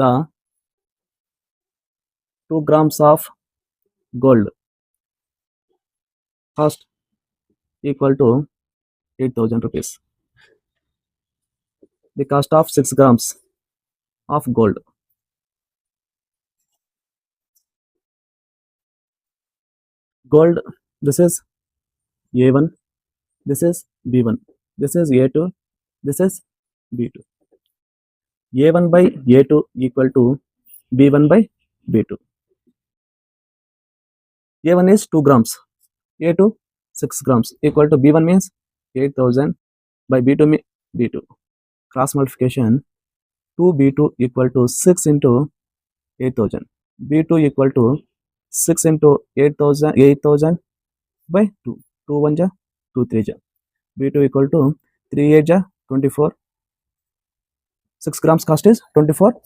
the 2 grams of gold cost equal to 8,000 rupees. The cost of 6 grams of gold. Gold, this is A1, this is B1, this is A2, this is B2. A1 by A2 equal to B1 by B2. A1 is 2 grams, A2 6 grams equal to B1 means 8,000 by B2 B2. Cross multiplication 2B2 equal to 6 into 8,000. B2 equal to 6 into 8,000 by 2. 2 1 ja, 2 3 ja. B2 equal to 3 8 ja, 24. 6 grams cost is 24.